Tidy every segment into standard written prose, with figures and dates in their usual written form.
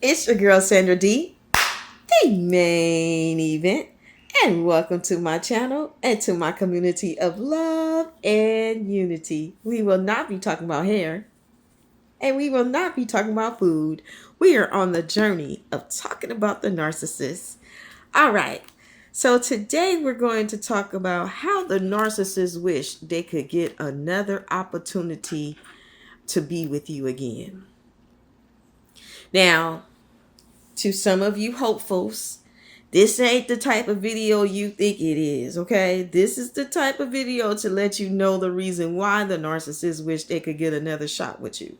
It's your girl Sandra D, the main event, and welcome to my channel and to my community of love and unity. We will not be talking about hair, and we will not be talking about food. We are on the journey of talking about the narcissist. All right, so today we're going to talk about how the narcissists wish they could get another opportunity to be with you again. Now, to some of you hopefuls, this ain't the type of video you think it is, okay? This is the type of video to let you know the reason why the narcissists wish they could get another shot with you.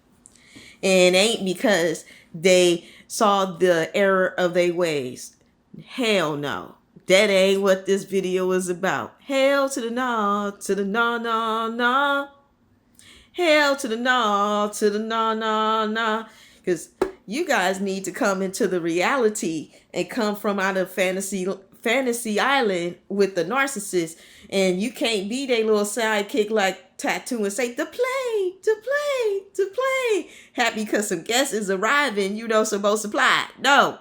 And it ain't because they saw the error of their ways. Hell no. That ain't what this video is about. Hell to the no, to the no, no, no. Hell to the no, to the no, no, no. Because you guys need to come into the reality and come from out of fantasy island with the narcissist. And you can't be their little sidekick like Tattoo and say, to play, to play, to play. Happy because some guests is arriving, supposed to fly. No.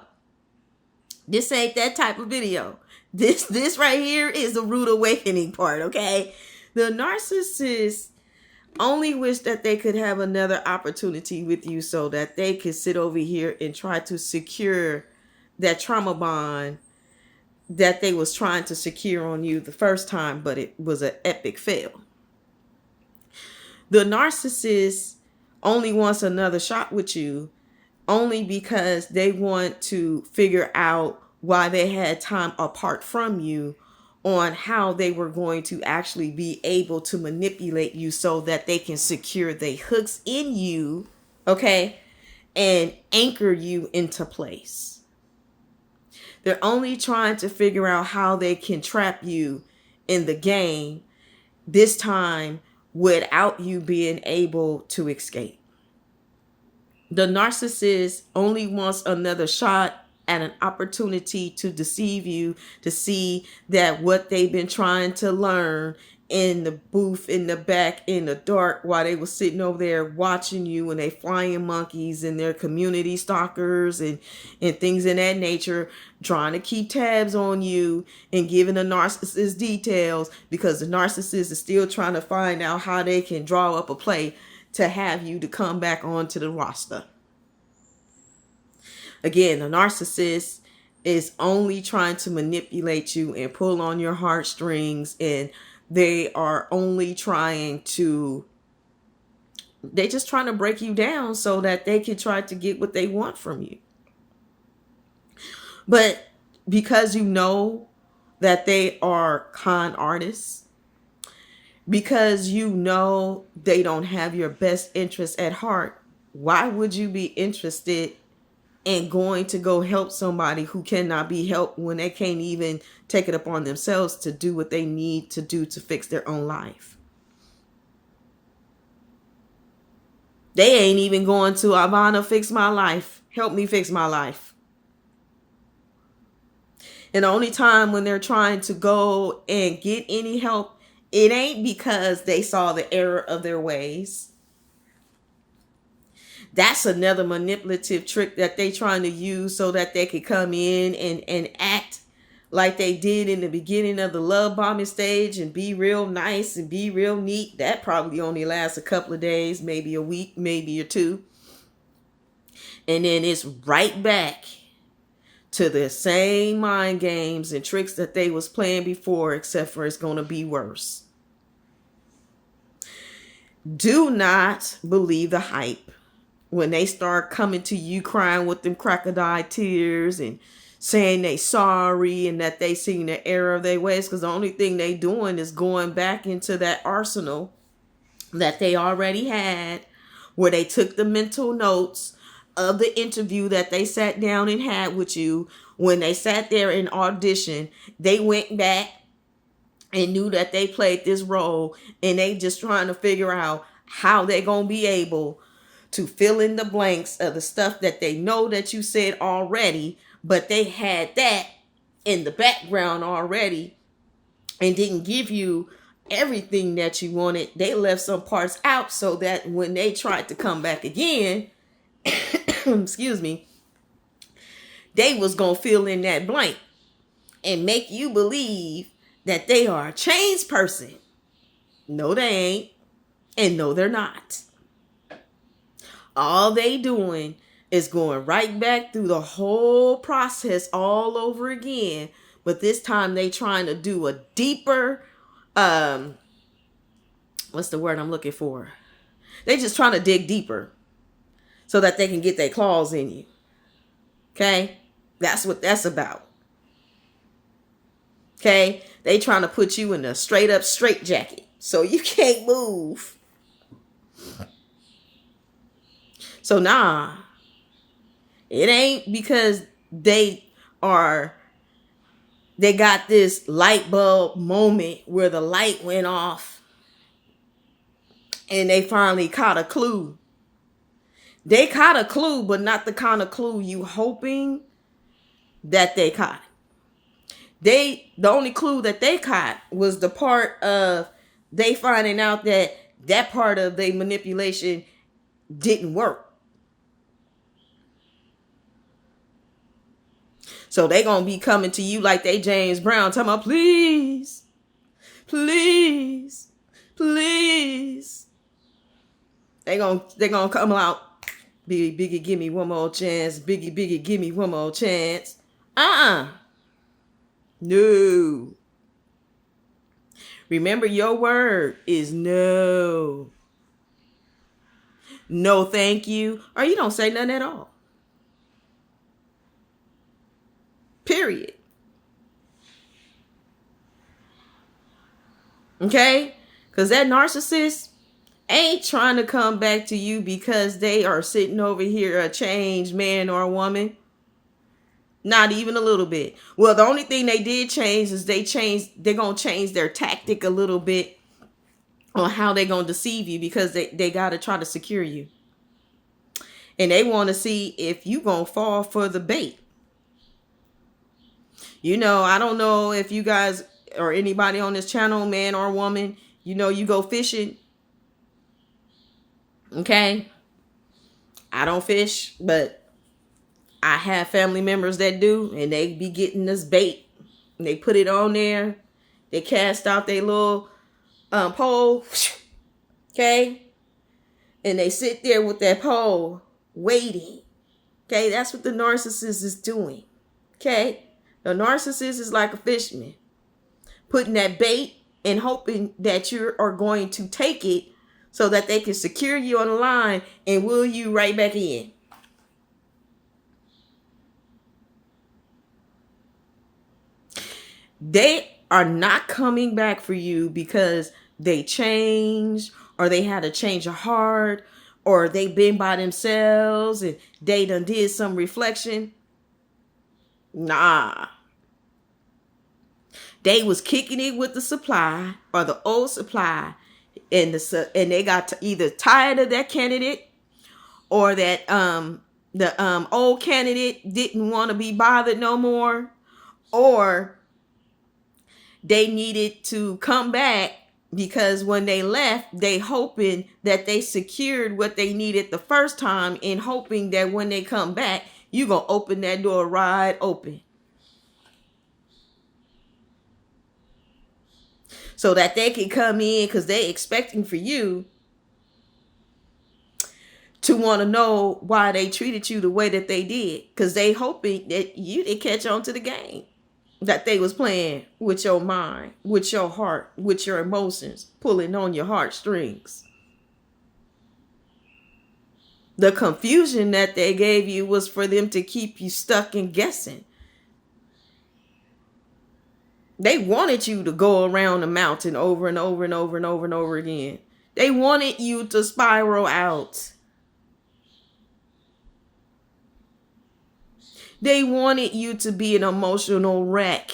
This ain't that type of video. This right here is the rude awakening part, okay? The narcissist only wish that they could have another opportunity with you so that they could sit over here and try to secure that trauma bond that they was trying to secure on you the first time, but it was an epic fail. The narcissist only wants another shot with you only because they want to figure out why they had time apart from you on how they were going to actually be able to manipulate you so that they can secure the hooks in you, okay, and anchor you into place. They're only trying to figure out how they can trap you in the game, this time without you being able to escape. The narcissist only wants another shot at an opportunity to deceive you, to see that what they've been trying to learn in the booth, in the back, in the dark, while they were sitting over there watching you and they flying monkeys and their community stalkers and things in that nature, trying to keep tabs on you and giving the narcissist details, because the narcissist is still trying to find out how they can draw up a play to have you to come back onto the roster. Again, the narcissist is only trying to manipulate you and pull on your heartstrings, and they are only they're just trying to break you down so that they can try to get what they want from you. But because you know that they are con artists, because you know they don't have your best interest at heart, why would you be interested and going to go help somebody who cannot be helped when they can't even take it upon themselves to do what they need to do to fix their own life? They ain't even going to, Ivana, fix my life. Help me fix my life. And the only time when they're trying to go and get any help, it ain't because they saw the error of their ways. That's another manipulative trick that they trying to use so that they could come in and act like they did in the beginning of the love bombing stage and be real nice and be real neat. That probably only lasts a couple of days, maybe a week, maybe or two. And then it's right back to the same mind games and tricks that they was playing before, except for it's going to be worse. Do not believe the hype when they start coming to you crying with them crocodile tears and saying they sorry and that they seen the error of their ways, because the only thing they doing is going back into that arsenal that they already had, where they took the mental notes of the interview that they sat down and had with you. When they sat there in audition, they went back and knew that they played this role, and they just trying to figure out how they gonna be able to fill in the blanks of the stuff that they know that you said already, but they had that in the background already and didn't give you everything that you wanted. They left some parts out so that when they tried to come back again, excuse me, they was going to fill in that blank and make you believe that they are a changed person. No, they ain't. And no, they're not. All they doing is going right back through the whole process all over again. But this time they trying to do a deeper, what's the word I'm looking for? They just trying to dig deeper so that they can get their claws in you. Okay? That's what that's about. Okay? They trying to put you in a straight up straitjacket so you can't move. So nah, it ain't because they got this light bulb moment where the light went off and they finally caught a clue. They caught a clue, but not the kind of clue you hoping that they caught. The only clue that they caught was the part of they finding out that part of their manipulation didn't work. So they gonna be coming to you like they James Brown, talking about please, please, please. They gonna come out, Biggie, give me one more chance. Biggie, give me one more chance. No. Remember, your word is no. No, thank you, or you don't say nothing at all. Period. Okay? Because that narcissist ain't trying to come back to you because they are sitting over here a changed man or a woman. Not even a little bit. Well, the only thing they did change is they're going to change their tactic a little bit on how they're going to deceive you because they got to try to secure you. And they want to see if you going to fall for the bait. You know, I don't know if you guys or anybody on this channel, man or woman, you know, you go fishing. Okay. I don't fish, but I have family members that do, and they be getting this bait. And they put it on there. They cast out their little pole. Okay. And they sit there with that pole waiting. Okay. That's what the narcissist is doing. Okay. The narcissist is like a fisherman, putting that bait and hoping that you are going to take it so that they can secure you on the line and wheel you right back in. They are not coming back for you because they changed or they had a change of heart or they've been by themselves and they done did some reflection. Nah. They was kicking it with the supply or the old supply and they got either tired of that candidate or that the old candidate didn't want to be bothered no more, or they needed to come back because when they left, they hoping that they secured what they needed the first time and hoping that when they come back, you gonna open that door wide open. So that they can come in because they expecting for you to want to know why they treated you the way that they did. Because they hoping that you did catch on to the game that they was playing with your mind, with your heart, with your emotions, pulling on your heartstrings. The confusion that they gave you was for them to keep you stuck and guessing. They wanted you to go around the mountain over and over and over and over and over again. They wanted you to spiral out. They wanted you to be an emotional wreck.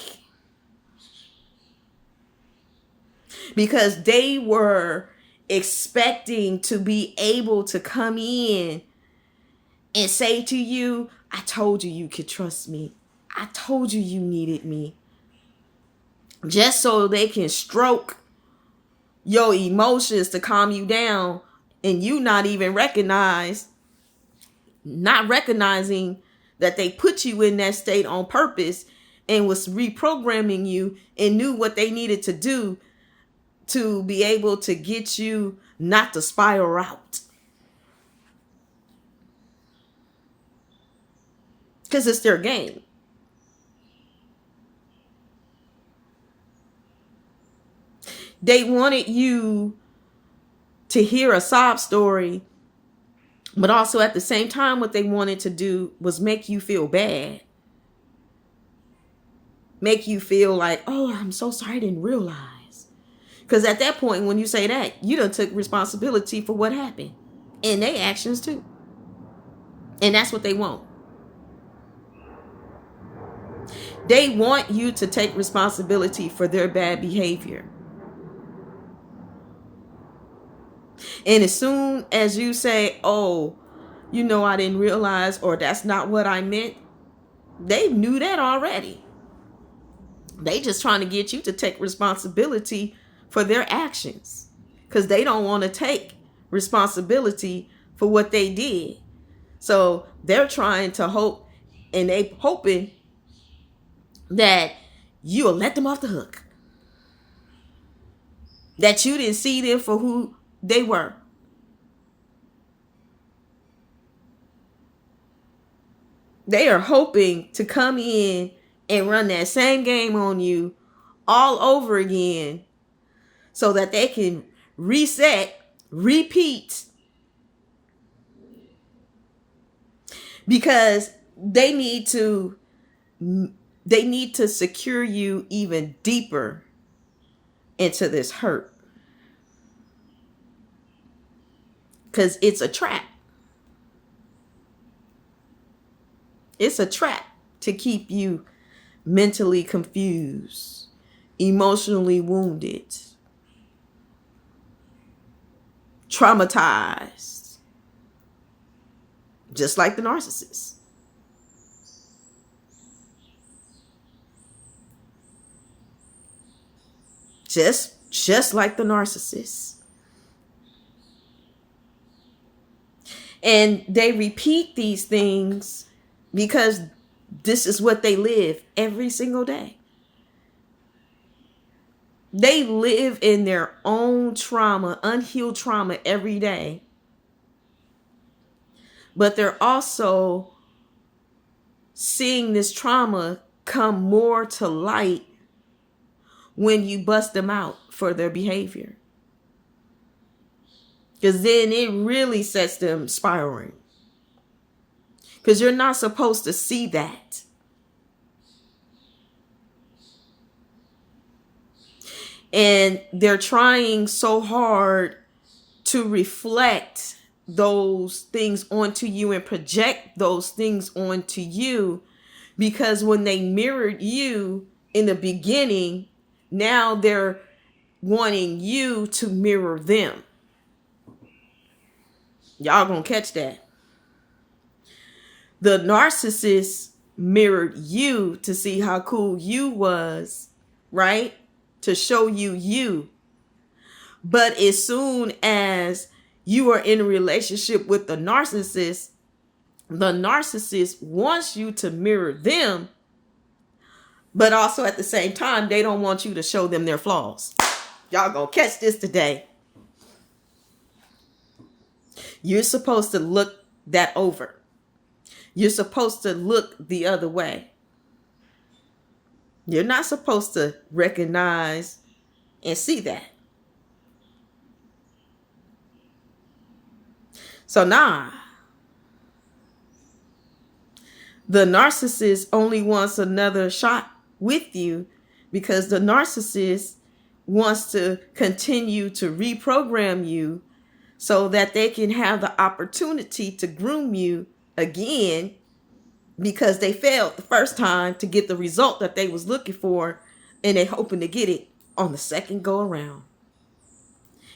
Because they were expecting to be able to come in and say to you, I told you could trust me. I told you needed me. Just so they can stroke your emotions to calm you down and you not recognizing that they put you in that state on purpose and was reprogramming you and knew what they needed to do to be able to get you not to spiral out. Because it's their game. They wanted you to hear a sob story, but also at the same time, what they wanted to do was make you feel bad. Make you feel like, oh, I'm so sorry, I didn't realize. Because at that point, when you say that, you done took responsibility for what happened. And their actions too. And that's what they want. They want you to take responsibility for their bad behavior. And as soon as you say, oh, you know, I didn't realize, or that's not what I meant, they knew that already. They just trying to get you to take responsibility for their actions, because they don't want to take responsibility for what they did. So they're trying to hope, and they hoping that you'll let them off the hook. That you didn't see them for who they were. They are hoping to come in and run that same game on you all over again so that they can reset, repeat. Because they need to secure you even deeper into this hurt. Because it's a trap. It's a trap to keep you mentally confused, emotionally wounded, traumatized, just like the narcissist. Just like the narcissist. And they repeat these things because this is what they live every single day. They live in their own trauma, unhealed trauma every day. But they're also seeing this trauma come more to light when you bust them out for their behavior. Because then it really sets them spiraling. Because you're not supposed to see that. And they're trying so hard to reflect those things onto you and project those things onto you. Because when they mirrored you in the beginning, now they're wanting you to mirror them. Y'all gonna catch that. The narcissist mirrored you to see how cool you was, right? To show you you. But as soon as you are in a relationship with the narcissist wants you to mirror them, but also at the same time, they don't want you to show them their flaws. Y'all gonna catch this today. You're supposed to look that over. You're supposed to look the other way. You're not supposed to recognize and see that. So the narcissist only wants another shot with you because the narcissist wants to continue to reprogram you so that they can have the opportunity to groom you again because they failed the first time to get the result that they was looking for, and they hoping to get it on the second go around.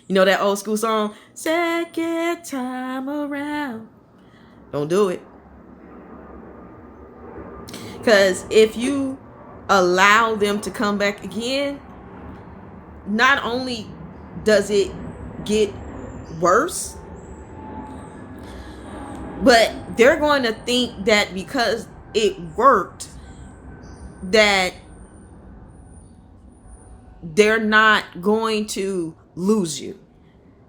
You know that old school song, second time around. Don't do it. Because if you allow them to come back again, not only does it get worse, but they're going to think that because it worked, that they're not going to lose you.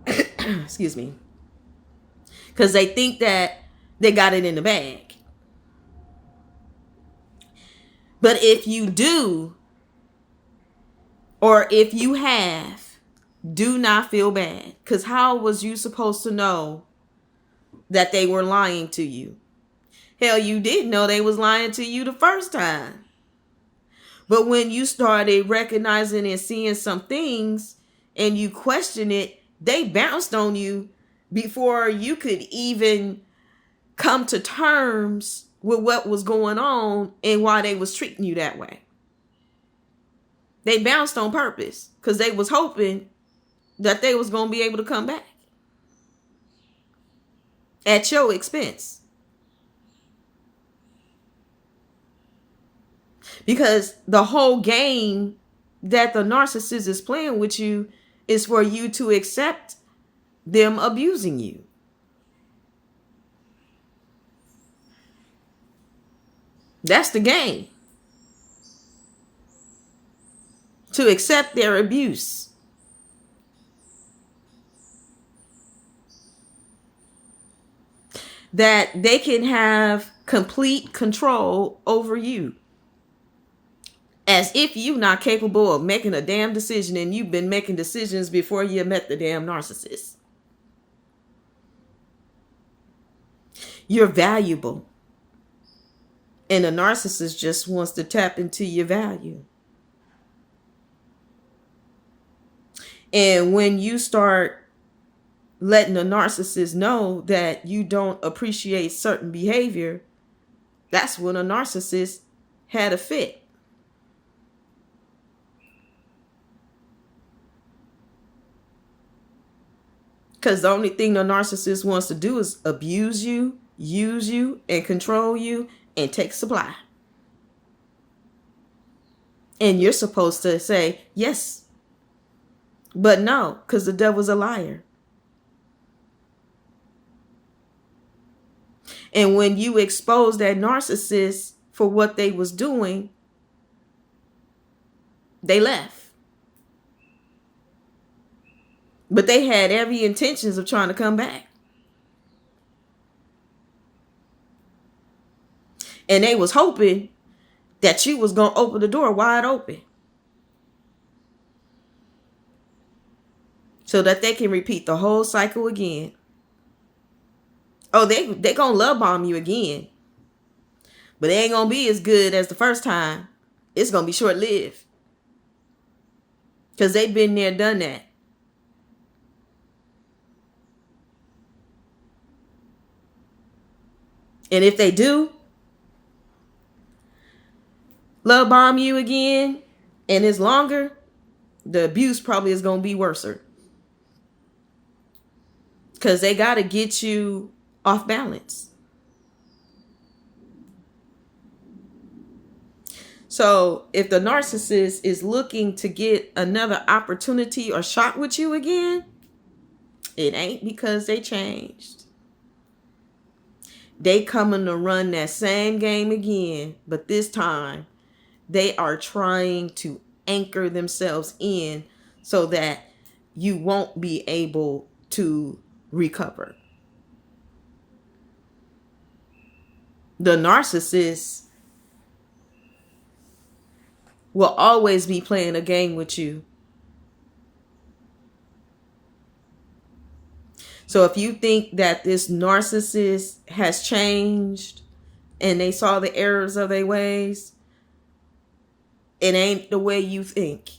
Excuse me. Because they think that they got it in the bag. But if you do, or if you have, do not feel bad. Because how was you supposed to know that they were lying to you? Hell, you didn't know they was lying to you the first time. But when you started recognizing and seeing some things and you question it, they bounced on you before you could even come to terms with what was going on and why they was treating you that way. They bounced on purpose because they was hoping that they was going to be able to come back at your expense. Because the whole game that the narcissist is playing with you is for you to accept them abusing you. That's the game. To accept their abuse. That they can have complete control over you. As if you're not capable of making a damn decision, and you've been making decisions before you met the damn narcissist. You're valuable. And a narcissist just wants to tap into your value. And when you start letting a narcissist know that you don't appreciate certain behavior, that's when a narcissist had a fit. Because the only thing the narcissist wants to do is abuse you, use you, and control you, and take supply. And you're supposed to say, yes. But no, because the devil's a liar. And when you expose that narcissist for what they was doing, they left. But they had every intentions of trying to come back. And they was hoping that you was going to open the door wide open. So that they can repeat the whole cycle again. Oh, they going to love bomb you again. But it ain't going to be as good as the first time. It's going to be short-lived. Because they've been there, done that. And if they do love bomb you again and it's longer, the abuse probably is going to be worse. Because they got to get you off balance. So if the narcissist is looking to get another opportunity or shot with you again, it ain't because they changed. They coming to run that same game again, but this time they are trying to anchor themselves in so that you won't be able to recover. The narcissist will always be playing a game with you. So if you think that this narcissist has changed and they saw the errors of their ways, it ain't the way you think.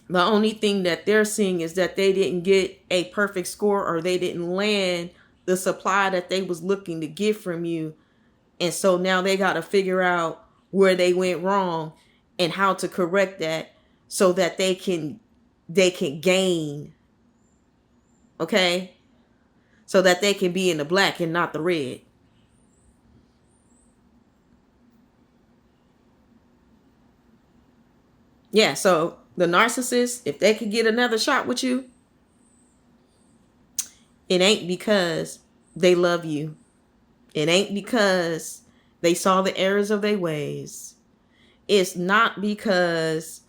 The only thing that they're seeing is that they didn't get a perfect score, or they didn't land the supply that they was looking to get from you. And so now they got to figure out where they went wrong and how to correct that so that they can gain. Okay? So that they can be in the black and not the red. Yeah, so the narcissist, if they could get another shot with you, it ain't because they love you. It ain't because They saw the errors of their ways. It's not because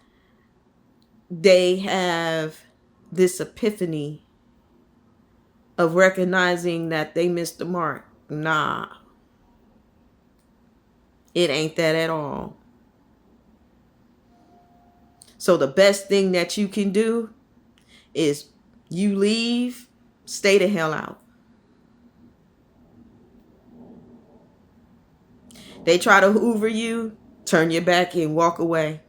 they have this epiphany of recognizing that they missed the mark. Nah, it ain't that at all. So the best thing that you can do is you leave, stay the hell out. They try to hoover you, turn your back and walk away.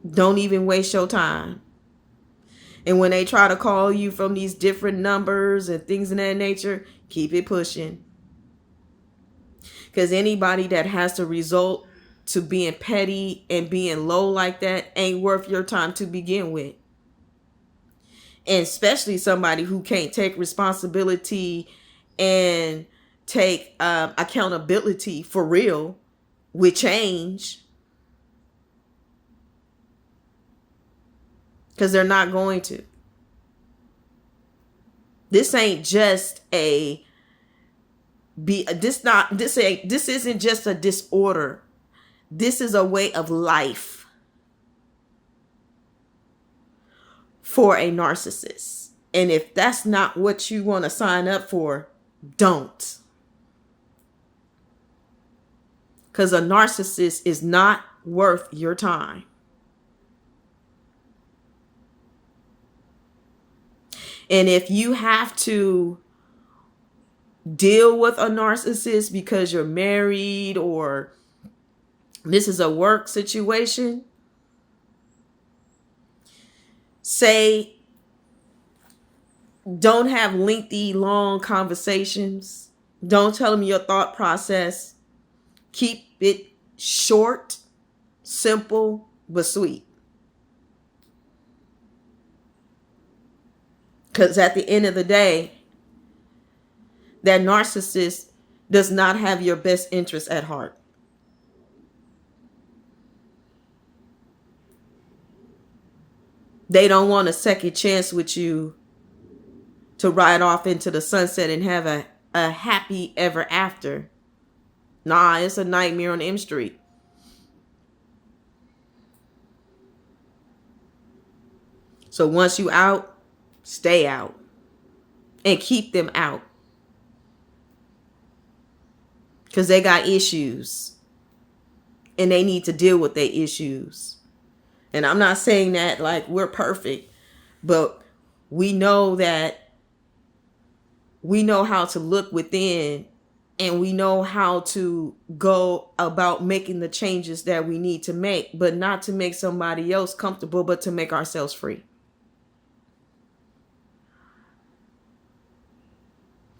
Don't even waste your time. And when they try to call you from these different numbers and things of that nature, keep it pushing. Because anybody that has to result to being petty and being low like that ain't worth your time to begin with. And especially somebody who can't take responsibility and take accountability for real with change. Because they're not going to. This ain't just this isn't just a disorder. This is a way of life for a narcissist. And if that's not what you want to sign up for, don't. Because a narcissist is not worth your time. And if you have to deal with a narcissist because you're married or this is a work situation, say, don't have lengthy, long conversations. Don't tell them your thought process. Keep it short, simple, but sweet. Because at the end of the day, that narcissist does not have your best interest at heart. They don't want a second chance with you to ride off into the sunset and have a happy ever after. Nah, it's a nightmare on M Street. So once you out, stay out and keep them out. Because they got issues and they need to deal with their issues. And I'm not saying that like we're perfect, but we know that we know how to look within and we know how to go about making the changes that we need to make, but not to make somebody else comfortable, but to make ourselves free.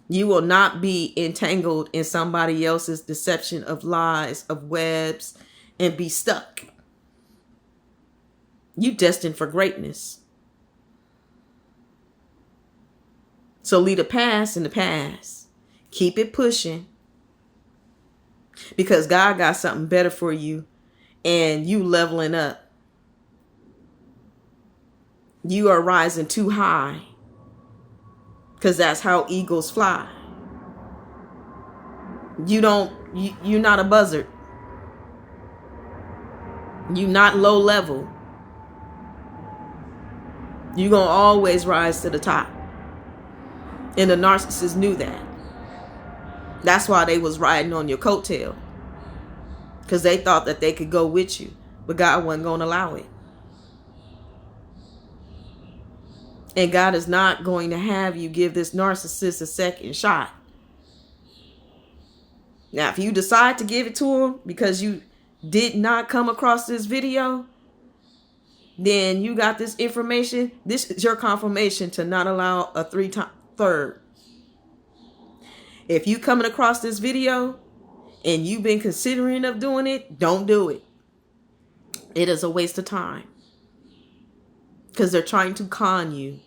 You will not be entangled in somebody else's deception of lies, of webs, and be stuck. You destined for greatness. So leave the past in the past. Keep it pushing. Because God got something better for you and you leveling up. You are rising too high. Because that's how eagles fly. You're not a buzzard. You're not low level. You're going to always rise to the top. And the narcissist knew that. That's why they was riding on your coattail. Because they thought that they could go with you. But God wasn't going to allow it. And God is not going to have you give this narcissist a second shot. Now, if you decide to give it to him because you did not come across this video, then you got this information. This is your confirmation to not allow a third. If you coming across this video and you've been considering of doing it, don't do it. It is a waste of time. Because they're trying to con you.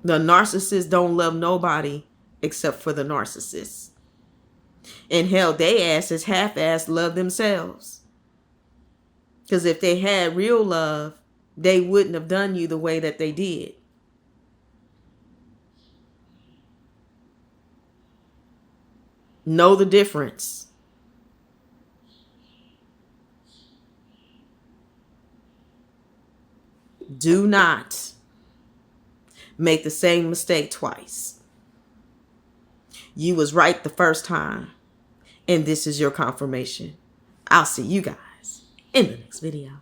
The narcissist don't love nobody except for the narcissist. And hell, they asses half-ass love themselves. Because if they had real love, they wouldn't have done you the way that they did. Know the difference. Do not make the same mistake twice. You was right the first time, and this is your confirmation. I'll see you guys in the next video.